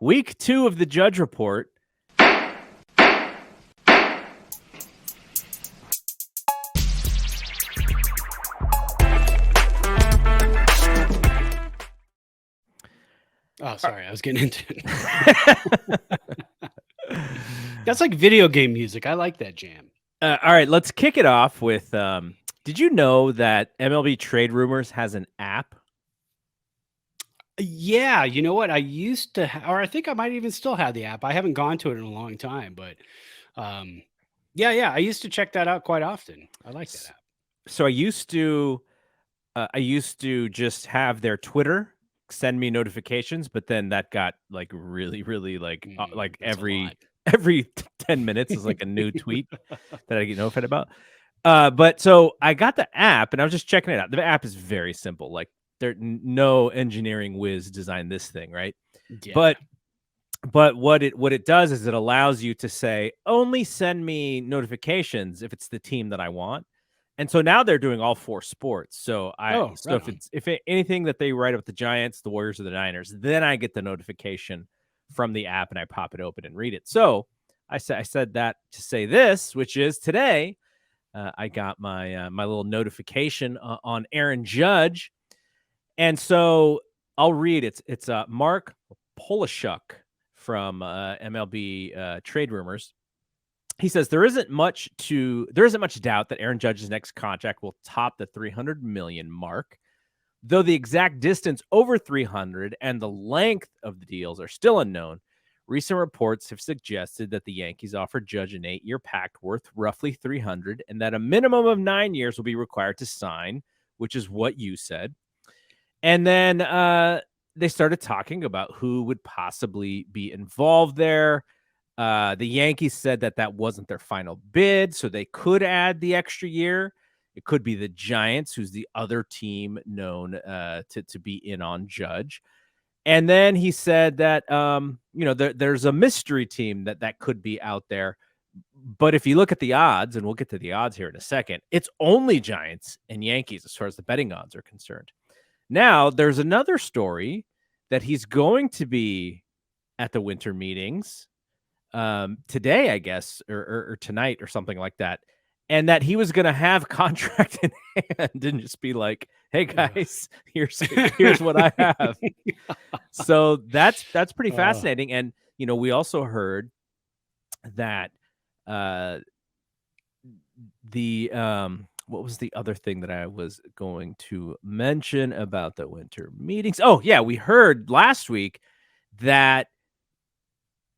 Week 2 of the Judge Report. Oh, sorry. I was getting into it. That's like video game music. I like that jam. All right, let's kick it off with, did you know that MLB Trade Rumors has an app? Yeah, you know what? I used to, or I think I might even still have the app. I haven't gone to it in a long time, but yeah, I used to check that out quite often. I like that app. So I used to just have their Twitter send me notifications, but then that got like really like every 10 minutes is like a new tweet that I get notified about. But so I got the app and I was just checking it out. The app is very simple. Like no engineering whiz designed this thing, right? Yeah. But what it does is it allows you to say only send me notifications if it's the team that I want. And so now they're doing all 4 sports. So if anything that they write about the Giants, the Warriors, or the Niners, then I get the notification from the app and I pop it open and read it. So I said that to say this, which is today I got my my little notification on Aaron Judge, and so I'll read it. It's Mark Polishuk from MLB Trade Rumors. He says there isn't much doubt that Aaron Judge's next contract will top the $300 million mark, though the exact distance over 300 and the length of the deals are still unknown. Recent reports have suggested that the Yankees offered Judge an 8-year pact worth roughly 300, and that a minimum of 9 years will be required to sign, which is what you said. And then they started talking about who would possibly be involved there. The Yankees said that wasn't their final bid, so they could add the extra year. It could be the Giants, who's the other team known to be in on Judge. And then he said that there's a mystery team that could be out there. But if you look at the odds, and we'll get to the odds here in a second, it's only Giants and Yankees as far as the betting odds are concerned. Now, there's another story that he's going to be at the winter meetings today, I guess, or tonight or something like that. And that he was going to have contract in hand and just be like, hey guys, here's what I have. So that's pretty fascinating. And, we also heard that what was the other thing that I was going to mention about the winter meetings? Oh yeah. We heard last week that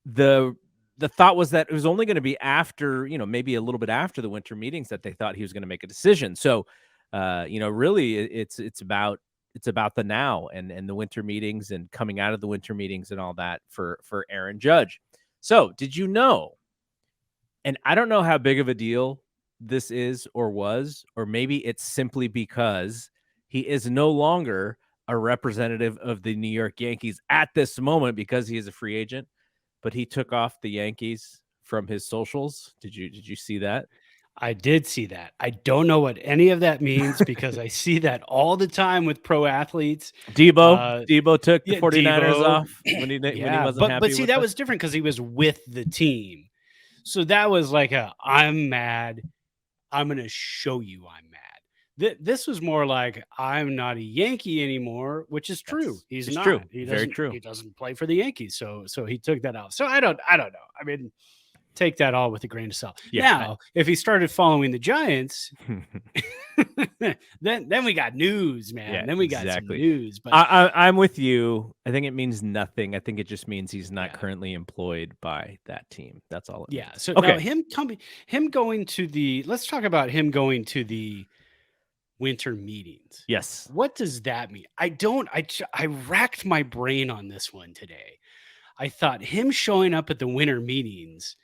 the thought was that it was only going to be after, maybe a little bit after the winter meetings that they thought he was going to make a decision. So, really it's about the now and the winter meetings and coming out of the winter meetings and all that for Aaron Judge. So did you know, and I don't know how big of a deal this is or was, or maybe it's simply because he is no longer a representative of the New York Yankees at this moment because he is a free agent, but he took off the Yankees from his socials. Did you see that? I did see that. I don't know what any of that means because I see that all the time with pro athletes. Debo took the 49ers off when he wasn't happy. But see, that was different because he was with the team. So that was like I'm mad. I'm going to show you I'm mad. This was more like I'm not a Yankee anymore, which is true. He's not. True. Very true. He doesn't play for the Yankees, so he took that out. So I don't know. I mean, take that all with a grain of salt. Yeah. Now, if he started following the Giants, then we got news, man. Yeah, then we got some news. But I'm with you. I think it means nothing. I think it just means he's not currently employed by that team. That's all. Means. So now him going to the. Let's talk about him going to the winter meetings. Yes. What does that mean? I racked my brain on this one today. I thought him showing up at the winter meetings,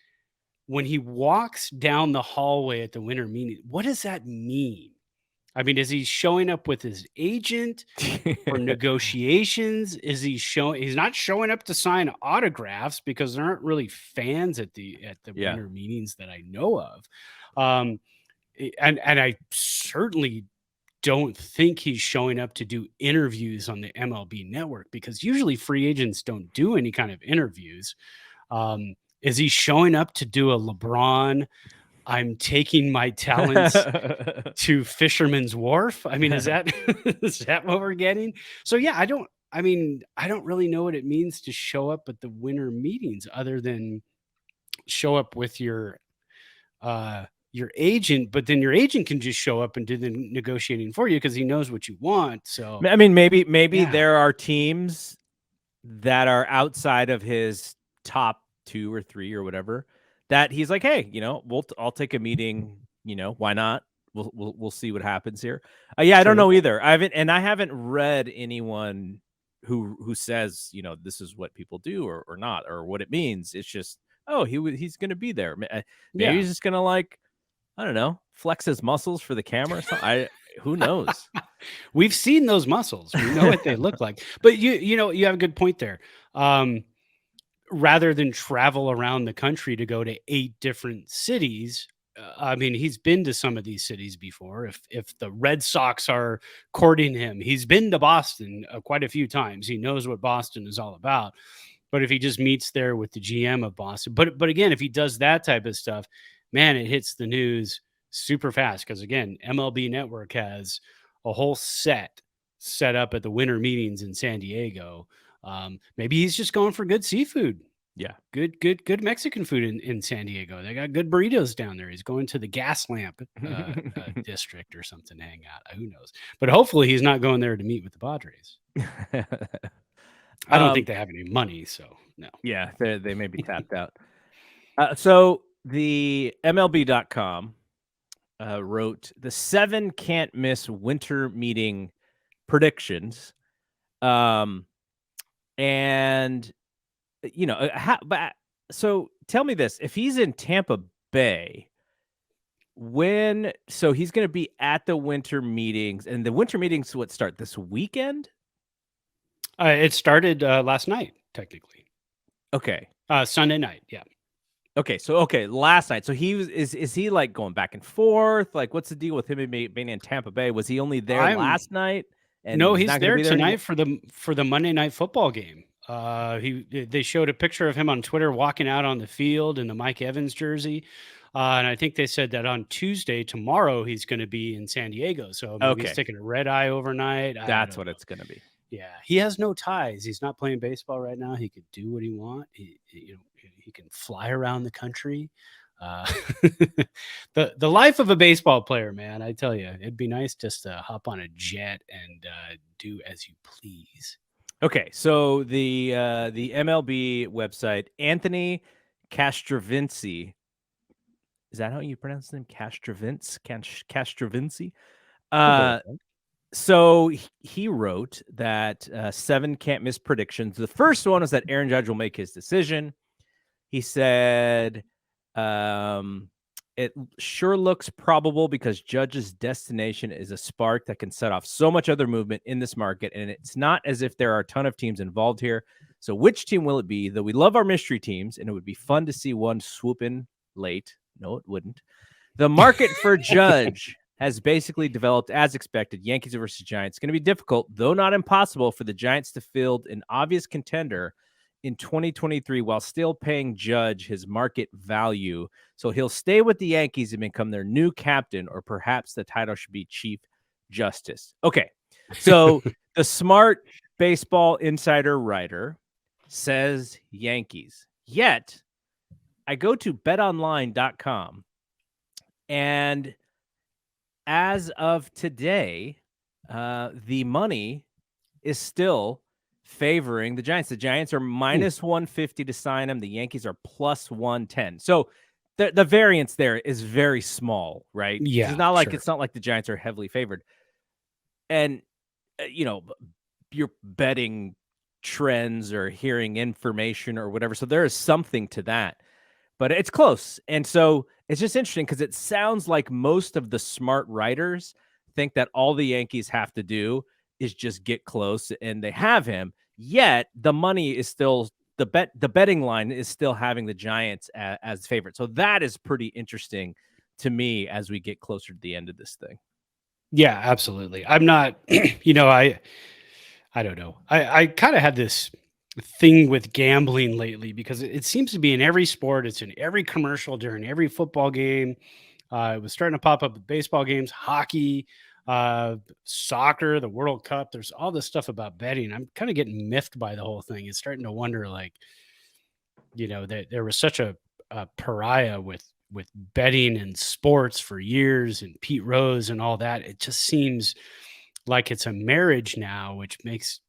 when he walks down the hallway at the winter meeting, what does that mean? I mean, is he showing up with his agent for negotiations? He's not showing up to sign autographs because there aren't really fans at the winter meetings that I know of. And I certainly don't think he's showing up to do interviews on the MLB network, because usually free agents don't do any kind of interviews. Is he showing up to do a LeBron, I'm taking my talents to Fisherman's Wharf? I mean, is that is that what we're getting? So yeah, I don't really know what it means to show up at the winter meetings, other than show up with your agent, but then your agent can just show up and do the negotiating for you because he knows what you want. So I mean, maybe yeah. there are teams that are outside of his top 2 or 3 or whatever that he's like, hey, I'll take a meeting. Why not? We'll see what happens here. Yeah, I don't know either. I haven't read anyone who says this is what people do or not, or what it means. It's just, oh, he's going to be there. Maybe he's just going to, like, I don't know, flex his muscles for the camera or something. Who knows? We've seen those muscles. We know what they look like. But you have a good point there. Rather than travel around the country to go to 8 different cities, I mean, he's been to some of these cities before. If the Red Sox are courting him, he's been to Boston quite a few times. He knows what Boston is all about. But if he just meets there with the GM of Boston, but again, if he does that type of stuff, man, it hits the news super fast, because again, MLB Network has a whole set up at the winter meetings in San Diego. Maybe he's just going for good seafood. Yeah. Good Mexican food in San Diego. They got good burritos down there. He's going to the Gas Lamp district or something to hang out. Who knows? But hopefully he's not going there to meet with the Padres. I don't think they have any money, so no. Yeah, they may be tapped out. So the MLB.com wrote the 7 can't miss winter meeting predictions. And so tell me this: if he's in Tampa Bay, so he's going to be at the winter meetings, and the winter meetings start this weekend? It started last night, technically. Okay. Sunday night, yeah. Okay, so last night. So is he like going back and forth? Like, what's the deal with him being in Tampa Bay? Was he only there last night? And no, he's there tonight for the Monday Night Football game. They showed a picture of him on Twitter walking out on the field in the Mike Evans jersey. And I think they said that on Tuesday, tomorrow, he's going to be in San Diego. So maybe he's taking a red eye overnight. That's what it's going to be. Yeah, he has no ties. He's not playing baseball right now. He could do what he wants. He can fly around the country. The life of a baseball player, man. I tell you, it'd be nice just to hop on a jet and do as you please. Okay, so the MLB website, Anthony Castrovinci. Is that how you pronounce his name? Castrovinci. So he wrote that 7 can't miss predictions. The first one is that Aaron Judge will make his decision. He said, it sure looks probable because Judge's destination is a spark that can set off so much other movement in this market. And it's not as if there are a ton of teams involved here. So which team will it be? Though we love our mystery teams, and it would be fun to see one swoop in late. No, it wouldn't. The market for Judge has basically developed as expected. Yankees versus Giants. It's going to be difficult, though not impossible, for the Giants to field an obvious contender in 2023 while still paying Judge his market value. So he'll stay with the Yankees and become their new captain, or perhaps the title should be Chief Justice. Okay, so the smart baseball insider writer says Yankees. Yet, I go to betonline.com, and as of today, the money is still favoring the Giants. The Giants are minus 150 to sign him. The Yankees are plus 110. So the variance there is very small, right? Yeah, it's not like the Giants are heavily favored. And you're betting trends or hearing information or whatever. So there is something to that, but it's close. And so it's just interesting because it sounds like most of the smart writers think that all the Yankees have to do is just get close, and they have him. Yet the money is still the betting line is still having the Giants as favorite. So that is pretty interesting to me as we get closer to the end of this thing. Yeah, absolutely. I'm not, I don't know. I kind of had this thing with gambling lately because it seems to be in every sport. It's in every commercial during every football game. It was starting to pop up at baseball games, hockey, soccer, the World Cup. There's all this stuff about betting. I'm kind of getting miffed by the whole thing. It's starting to wonder, like, that there was such a pariah with betting and sports for years, and Pete Rose and all that. It just seems like it's a marriage now, which makes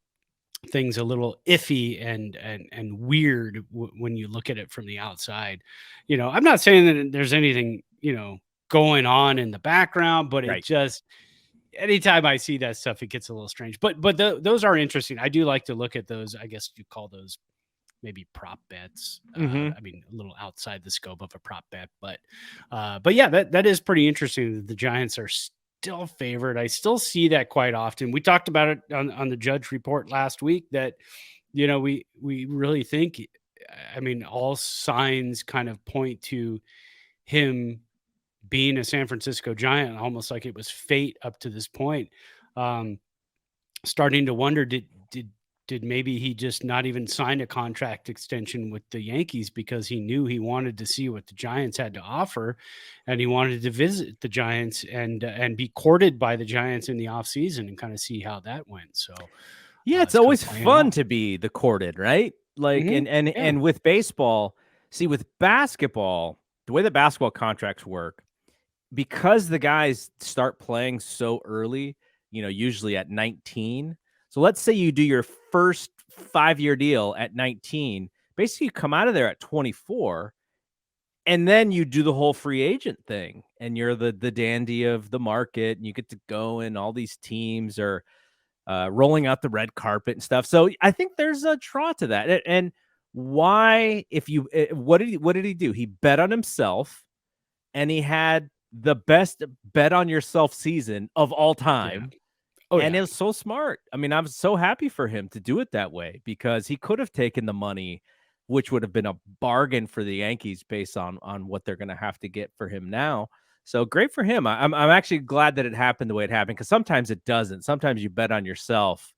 things a little iffy and weird when you look at it from the outside. I'm not saying that there's anything going on in the background, but it Right. just, anytime I see that stuff, it gets a little strange. But those are interesting. I do like to look at those. I guess you call those maybe prop bets. I mean, a little outside the scope of a prop bet, but yeah, that is pretty interesting that the Giants are still favored. I still see that quite often. We talked about it on the Judge Report last week that we really think. I mean, all signs kind of point to him being a San Francisco Giant, almost like it was fate up to this point. Um, Starting to wonder, did maybe he just not even sign a contract extension with the Yankees because he knew he wanted to see what the Giants had to offer, and he wanted to visit the Giants and be courted by the Giants in the offseason and kind of see how that went. So Yeah, it's it's kind of always playing fun out. to be the courted, right? Like, Hmm. Yeah, and with baseball, see, with basketball, the way the basketball contracts work, because the guys start playing so early, usually at 19. So let's say you do your first 5-year deal at 19. Basically, you come out of there at 24, and then you do the whole free agent thing, and you're the dandy of the market, and you get to go in. All these teams are rolling out the red carpet and stuff. So I think there's a draw to that. And why, if you, what did he do? He bet on himself, and he had the best bet on yourself season of all yeah, time. oh And yeah, it was so smart. I mean, I'm so happy for him to do it that way, because he could have taken the money, which would have been a bargain for the Yankees based on what they're going to have to get for him now. So great for him. I'm actually glad that it happened the way it happened, because sometimes it doesn't. Sometimes you bet on yourself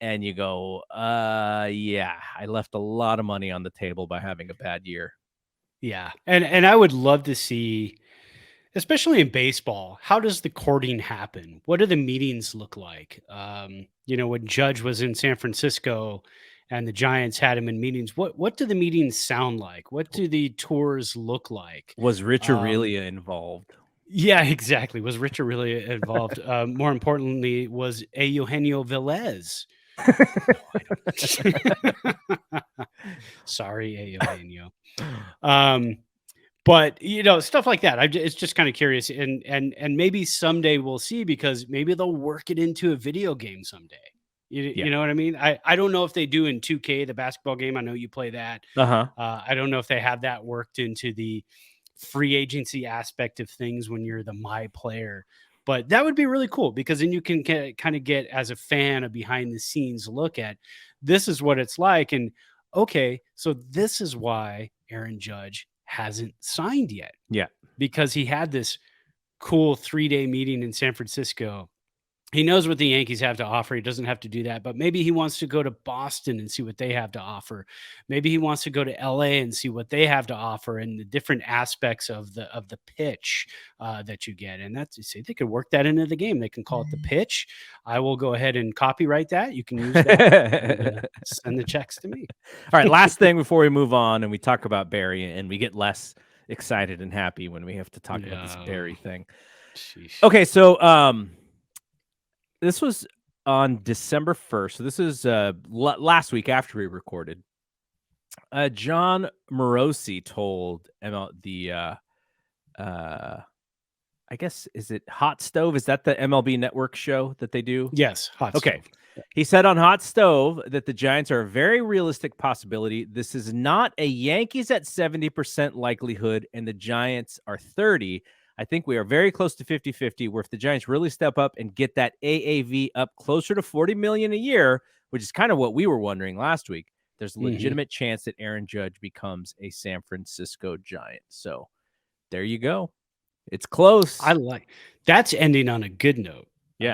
and you go, yeah, I left a lot of money on the table by having a bad year. yeah. And I would love to see, especially in baseball, how does the courting happen? What do the meetings look like? When Judge was in San Francisco and the Giants had him in meetings, what do the meetings sound like? What do the tours look like? Was Rich Um, Aurelia involved? yeah, exactly. Was Richard really involved? More importantly, was a Eugenio Velez? No, I don't. Sorry, a Eugenio. Um, But, stuff like that. It's just kind of curious, and maybe someday we'll see, because maybe they'll work it into a video game someday. Yeah. You know what I mean? I don't know if they do in 2K, the basketball game. I know you play that. Uh-huh. I don't know if they have that worked into the free agency aspect of things when you're the my player. But that would be really cool, because then you can kind of get, as a fan, a behind the scenes look at, this is what it's like. And okay, so this is why Aaron Judge hasn't signed yet, Yeah. because he had this cool 3-day meeting in San Francisco. He knows what the Yankees have to offer. He doesn't have to do that, but maybe he wants to go to Boston and see what they have to offer. Maybe he wants to go to LA and see what they have to offer, and the different aspects of the pitch that you get. And that's, see, they could work that into the game. They can call it the pitch. I will go ahead and copyright that. You can use that and send the checks to me. All right, last thing before we move on and we talk about Barry, and we get less excited and happy when we have to talk about this No, Barry thing. sheesh. Okay, so this was on December 1st. So this is last week after we recorded. John Morosi told the I guess, is it Hot Stove? Is that the MLB Network show that they do? Yes, hot Okay. stove. He said on Hot Stove that the Giants are a very realistic possibility. This is not a Yankees at 70% likelihood, and the Giants are 30. I think we are very close to 50-50, where if the Giants really step up and get that AAV up closer to $40 million a year, which is kind of what we were wondering last week, there's a Mhm. legitimate chance that Aaron Judge becomes a San Francisco Giant. So there you go. It's close. That's ending on a good note.